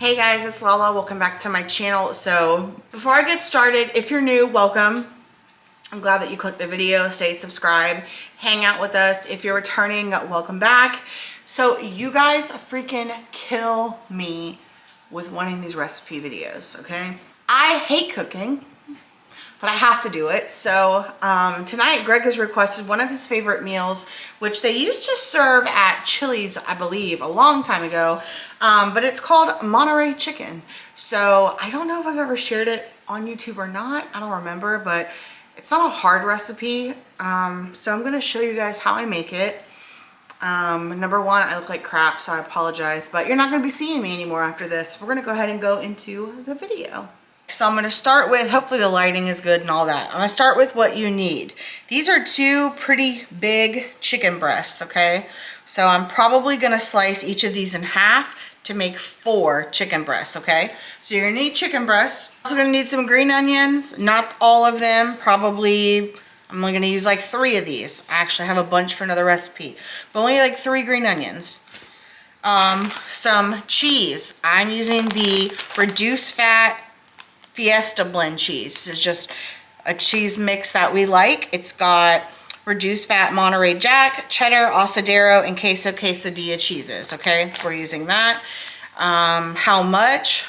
Hey guys, it's Lala. Welcome back to my channel. So before I get started, if you're new, welcome. I'm glad that you clicked the video. Stay subscribed, hang out with us. If you're returning, welcome back. So you guys freaking kill me with wanting these recipe videos, okay? I hate cooking, but I have to do it. So tonight Greg has requested one of his favorite meals, which they used to serve at Chili's, I believe, a long time ago. But it's called Monterey chicken. So I don't know if I've ever shared it on YouTube or not. I don't remember, but it's not a hard recipe. So I'm gonna show you guys how I make it. Number one, I look like crap, so I apologize, but you're not gonna be seeing me anymore after this. We're gonna go ahead and go into the video. So I'm going to start with, hopefully the lighting is good and all that. I'm going to start with what you need. These are two pretty big chicken breasts, okay? So I'm probably going to slice each of these in half to make 4 chicken breasts, okay? So you're going to need chicken breasts. Also going to need some green onions, not all of them, probably, I'm only going to use like 3 of these. I actually have a bunch for another recipe, but only like 3 green onions. Some cheese. I'm using the reduced fat Fiesta blend cheese. This is just a cheese mix that we like. It's got reduced fat Monterey Jack, cheddar, asadero, and queso quesadilla cheeses. Okay, we're using that. How much?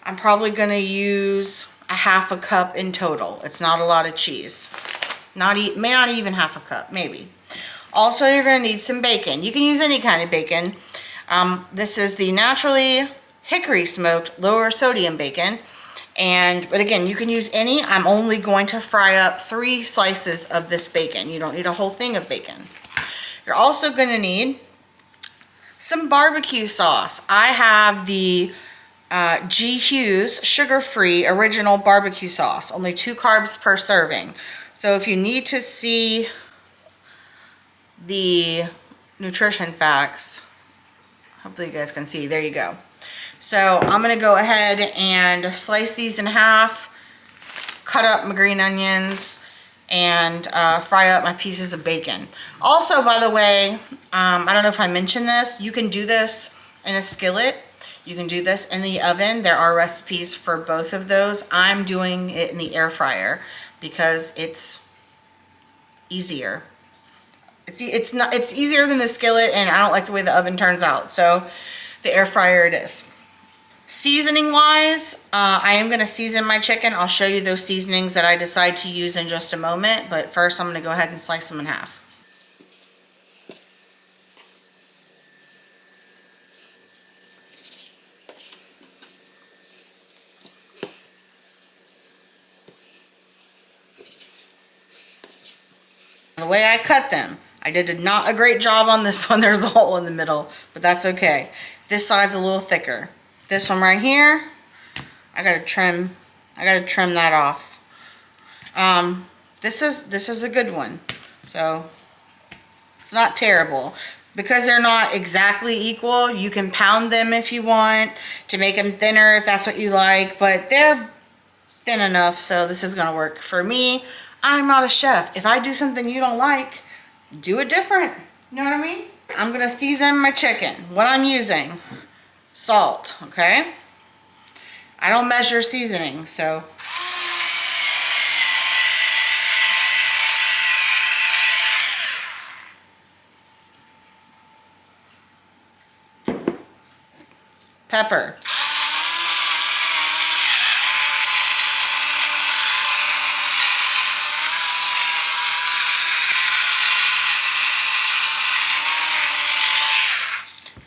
I'm probably going to use a half a cup in total. It's not a lot of cheese. May not even half a cup, maybe. Also, you're going to need some bacon. You can use any kind of bacon. This is the naturally hickory smoked lower sodium bacon, but again, you can use any. I'm only going to fry up 3 slices of this bacon. You don't need a whole thing of bacon. You're also going to need some barbecue sauce. I have the G. Hughes sugar-free original barbecue sauce, only 2 carbs per serving. So if you need to see the nutrition facts, hopefully you guys can see, there you go. So I'm going to go ahead and slice these in half, cut up my green onions, and fry up my pieces of bacon. Also, by the way, I don't know if I mentioned this, you can do this in a skillet. You can do this in the oven. There are recipes for both of those. I'm doing it in the air fryer because it's easier. It's easier than the skillet, and I don't like the way the oven turns out. So the air fryer it is. Seasoning wise, I am going to season my chicken. I'll show you those seasonings that I decide to use in just a moment, but first I'm going to go ahead and slice them in half. The way I cut them, I did not a great job on this one. There's a hole in the middle, but that's okay. This side's a little thicker. This one right here, I gotta trim that off. This is a good one. So it's not terrible. Because they're not exactly equal, you can pound them if you want to make them thinner if that's what you like, but they're thin enough, so this is gonna work for me. I'm not a chef. If I do something you don't like, do it different. You know what I mean? I'm gonna season my chicken. What I'm using, salt, okay? I don't measure seasoning, so. Pepper.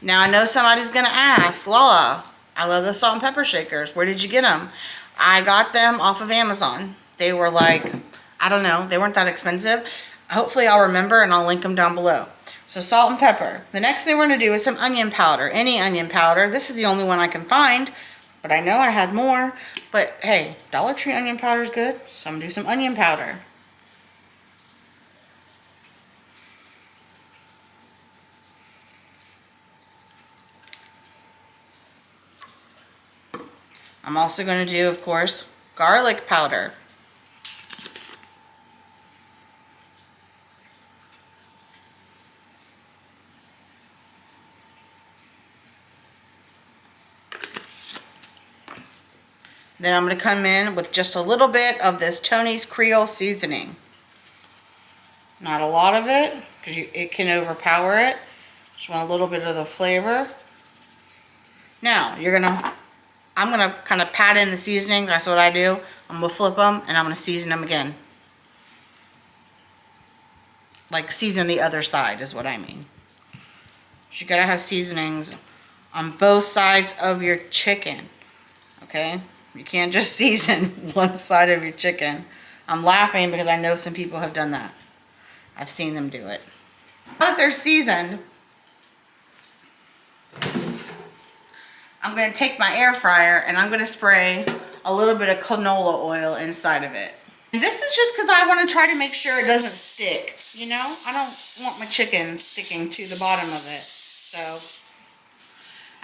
Now I know somebody's gonna ask, Lala, I love those salt and pepper shakers. Where did you get them? I got them off of Amazon. They were like, I don't know, they weren't that expensive. Hopefully I'll remember and I'll link them down below. So salt and pepper. The next thing we're gonna do is some onion powder, any onion powder. This is the only one I can find, but I know I had more. But hey, Dollar Tree onion powder is good, so I'm gonna do some onion powder. I'm also going to do, of course, garlic powder. Then I'm going to come in with just a little bit of this Tony's Creole seasoning. Not a lot of it, because it can overpower it. Just want a little bit of the flavor. Now, I'm going to kind of pat in the seasoning. That's what I do. I'm going to flip them, and I'm going to season them again. Like, season the other side is what I mean. You got to have seasonings on both sides of your chicken. Okay? You can't just season one side of your chicken. I'm laughing because I know some people have done that. I've seen them do it. Now that they're seasoned, I'm going to take my air fryer and I'm going to spray a little bit of canola oil inside of it. And this is just because I want to try to make sure it doesn't stick. You know, I don't want my chicken sticking to the bottom of it. So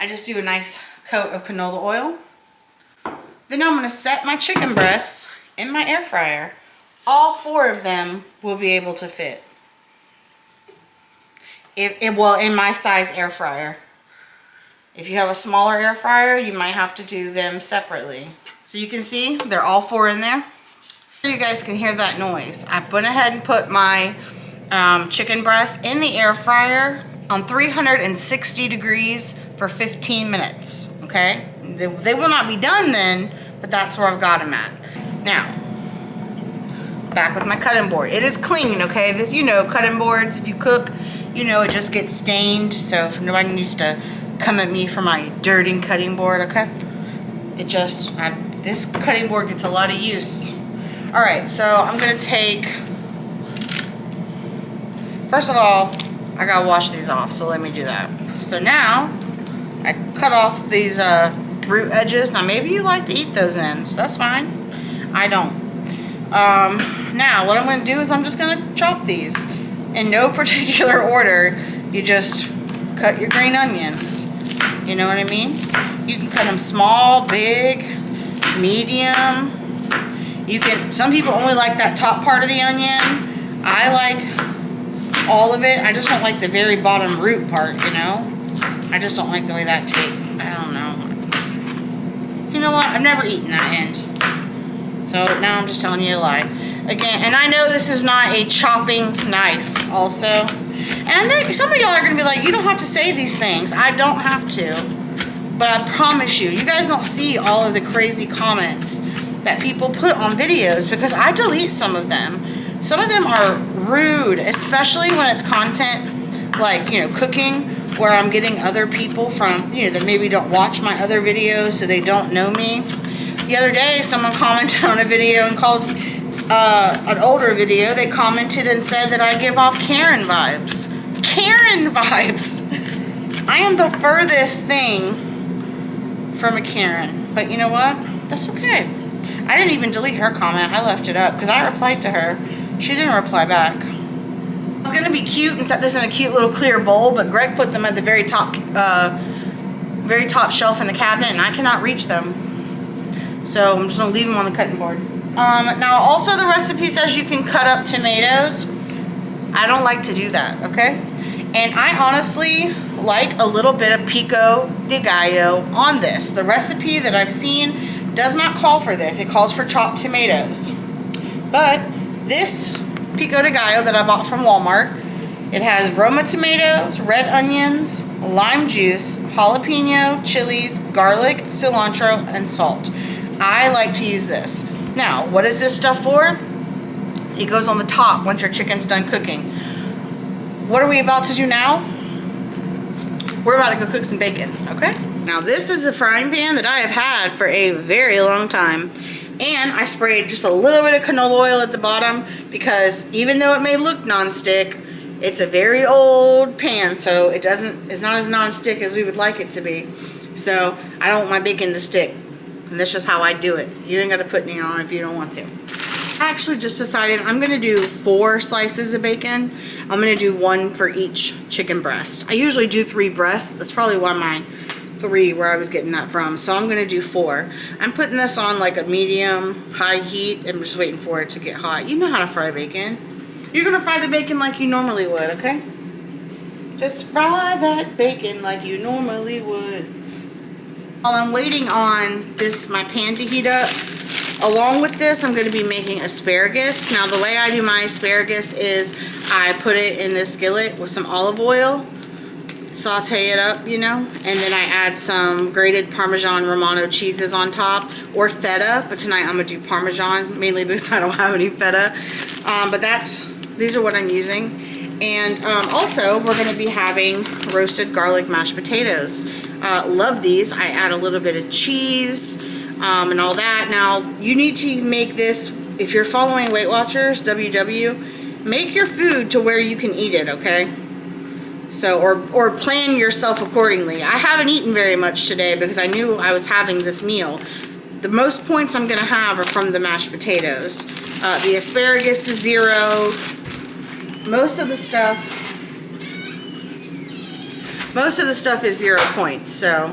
I just do a nice coat of canola oil. Then I'm going to set my chicken breasts in my air fryer. All 4 of them will be able to fit. Well, in my size air fryer. If you have a smaller air fryer, you might have to do them separately. So you can see they're all 4 in there. You guys can hear that noise. I went ahead and put my chicken breast in the air fryer on 360 degrees for 15 minutes. Okay? They will not be done then, but that's where I've got them at. Now, back with my cutting board. It is clean, okay? This, you know, cutting boards, if you cook, you know, it just gets stained. So nobody needs to come at me for my dirty cutting board, okay? This cutting board gets a lot of use. All right, so I'm gonna take, first of all, I gotta wash these off, so let me do that. So now, I cut off these root edges. Now maybe you like to eat those ends, that's fine. I don't. Now what I'm gonna do is I'm just gonna chop these in no particular order. You just cut your green onions. You know what I mean? You can cut them small, big, medium. Some people only like that top part of the onion. I like all of it. I just don't like the very bottom root part, you know? I just don't like the way that tastes. I don't know. You know what? I've never eaten that end. So now I'm just telling you a lie. Again, and I know this is not a chopping knife also. And I know some of y'all are going to be like, you don't have to say these things. I don't have to. But I promise you, you guys don't see all of the crazy comments that people put on videos because I delete some of them. Some of them are rude, especially when it's content like, you know, cooking, where I'm getting other people from, you know, that maybe don't watch my other videos so they don't know me. The other day, someone commented on a video and called an older video. They commented and said that I give off Karen vibes. Karen vibes! I am the furthest thing from a Karen. But you know what? That's okay. I didn't even delete her comment. I left it up because I replied to her. She didn't reply back. I was going to be cute and set this in a cute little clear bowl, but Greg put them at the very top shelf in the cabinet, and I cannot reach them. So I'm just going to leave them on the cutting board. Now, also the recipe says you can cut up tomatoes. I don't like to do that, okay? And I honestly like a little bit of pico de gallo on this. The recipe that I've seen does not call for this. It calls for chopped tomatoes. But this pico de gallo that I bought from Walmart, it has Roma tomatoes, red onions, lime juice, jalapeno, chilies, garlic, cilantro, and salt. I like to use this. Now, what is this stuff for? It goes on the top once your chicken's done cooking. What are we about to do now? We're about to go cook some bacon, okay? Now, this is a frying pan that I have had for a very long time. And I sprayed just a little bit of canola oil at the bottom because even though it may look nonstick, it's a very old pan, so it's not as nonstick as we would like it to be. So I don't want my bacon to stick. And that's just how I do it. You ain't got to put any on if you don't want to. I actually just decided I'm going to do 4 slices of bacon. I'm going to do 1 for each chicken breast. I usually do 3 breasts. That's probably why my 3 where I was getting that from. So I'm going to do 4. I'm putting this on like a medium high heat. I'm just waiting for it to get hot. You know how to fry bacon. You're going to fry the bacon like you normally would, okay? Just fry that bacon like you normally would. While I'm waiting on my pan to heat up, along with this, I'm going to be making asparagus. Now, the way I do my asparagus is I put it in the skillet with some olive oil, saute it up, you know, and then I add some grated Parmesan Romano cheeses on top, or feta, but tonight I'm going to do Parmesan, mainly because I don't have any feta. But these are what I'm using. And also, we're going to be having roasted garlic mashed potatoes. Love these. I add a little bit of cheese and all that. Now, you need to make this, if you're following Weight Watchers, WW, make your food to where you can eat it, okay? So, or plan yourself accordingly. I haven't eaten very much today because I knew I was having this meal. The most points I'm going to have are from the mashed potatoes. The asparagus is 0. Most of the stuff is 0 points. So,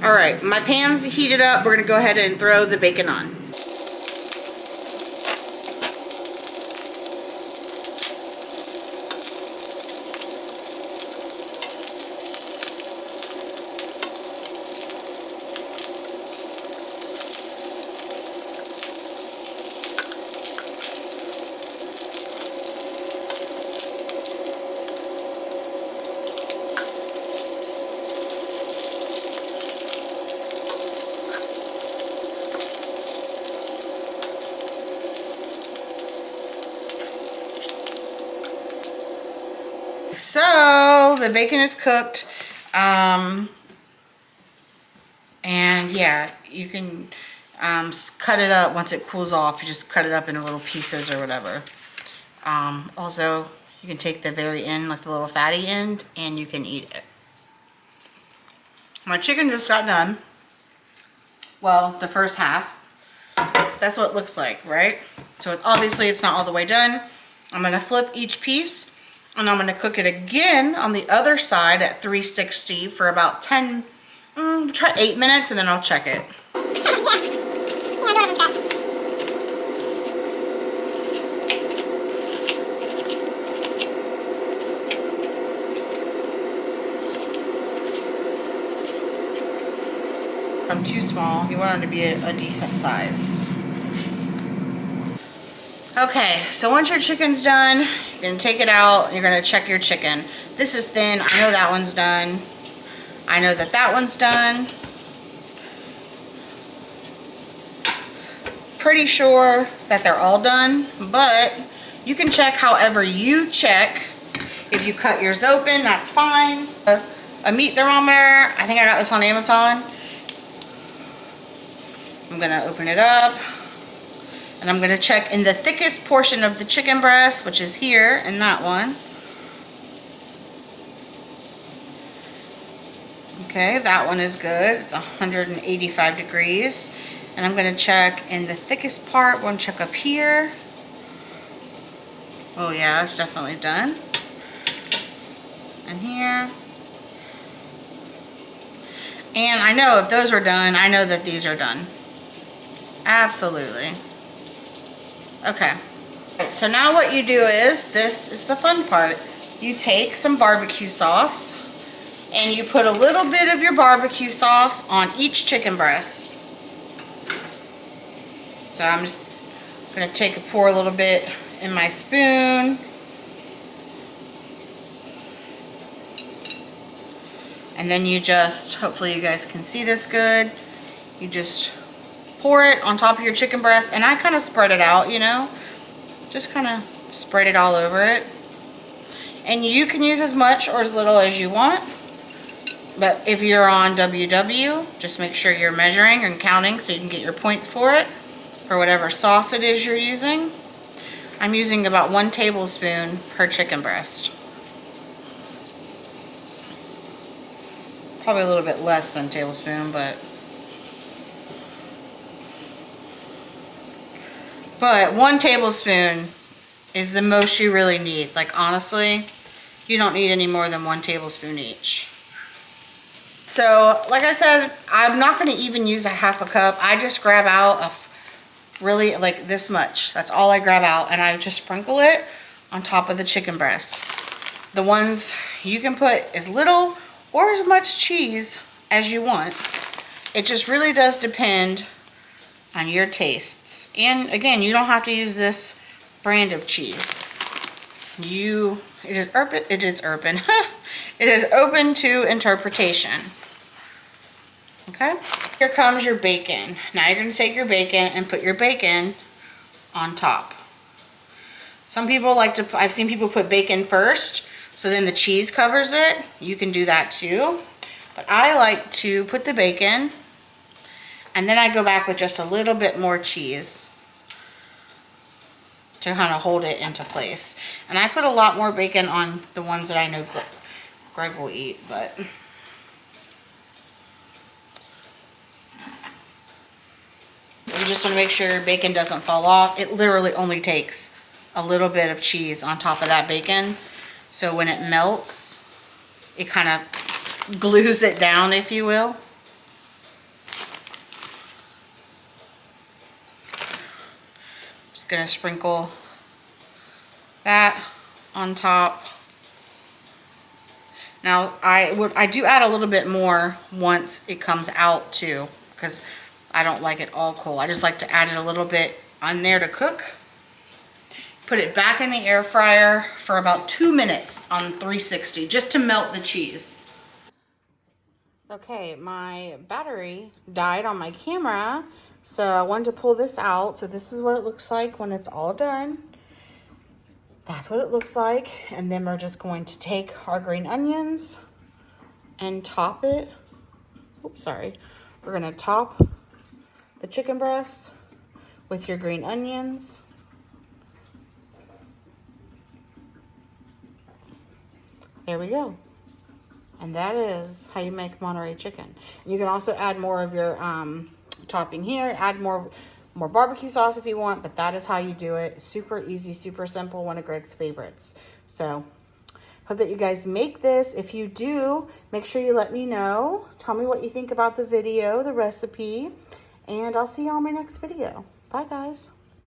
all right, my pan's heated up. We're going to go ahead and throw the bacon on. So the bacon is cooked, and yeah, you can cut it up once it cools off. You just cut it up into little pieces or whatever. Also, you can take the very end, like the little fatty end, and you can eat it. My chicken just got done. Well, the first half. That's what it looks like, right? So obviously it's not all the way done. I'm going to flip each piece. And I'm going to cook it again on the other side at 360 for about 8 minutes, and then I'll check it. I'm too small. You want them to be a decent size. Okay, so once your chicken's done, you're going to take it out and you're going to check your chicken. This is thin. I know that one's done. I know that one's done. Pretty sure that they're all done, but you can check however you check. If you cut yours open, that's fine. A meat thermometer. I think I got this on Amazon. I'm going to open it up. And I'm going to check in the thickest portion of the chicken breast, which is here in that one. Okay, that one is good. It's 185 degrees. And I'm going to check in the thickest part. We're going to check up here. Oh yeah, it's definitely done. And here. And I know if those are done, I know that these are done. Absolutely. Okay, so now what you do is, this is the fun part. You take some barbecue sauce and you put a little bit of your barbecue sauce on each chicken breast. So I'm just going to pour a little bit in my spoon. And then you just, hopefully you guys can see this good, you just pour it on top of your chicken breast, and I kind of spread it out, you know, just kind of spread it all over it. And you can use as much or as little as you want, but if you're on WW, just make sure you're measuring and counting so you can get your points for it, for whatever sauce it is you're using. I'm using about 1 tablespoon per chicken breast. Probably a little bit less than a tablespoon, but 1 tablespoon is the most you really need. Like, honestly, you don't need any more than 1 tablespoon each. So, like I said, I'm not going to even use a half a cup. I just grab out really like this much. That's all I grab out, and I just sprinkle it on top of the chicken breast. The ones you can put as little or as much cheese as you want. It just really does depend on your tastes. And again, you don't have to use this brand of cheese. It is it is open to interpretation. Okay, here comes your bacon. Now you're going to take your bacon and put your bacon on top. Some people like to, I've seen people put bacon first, so then the cheese covers it. You can do that too. But I like to put the bacon, and then I go back with just a little bit more cheese to kind of hold it into place. And I put a lot more bacon on the ones that I know Greg will eat, but you just want to make sure your bacon doesn't fall off. It literally only takes a little bit of cheese on top of that bacon. So when it melts, it kind of glues it down, if you will. Just going to sprinkle that on top. Now I do add a little bit more once it comes out too, because I don't like it all cold. I just like to add it a little bit on there to cook. Put it back in the air fryer for about 2 minutes on 360 just to melt the cheese. Okay, my battery died on my camera, so I wanted to pull this out. So this is what it looks like when it's all done. That's what it looks like. And then we're just going to take our green onions and top it. Oops, sorry. We're going to top the chicken breast with your green onions. There we go. And that is how you make Monterey chicken. You can also add more of your topping here, add more barbecue sauce if you want, but that is how you do it. Super easy, super simple, one of Greg's favorites. So hope that you guys make this. If you do, make sure you let me know. Tell me what you think about the video, the recipe, and I'll see you on my next video. Bye, guys.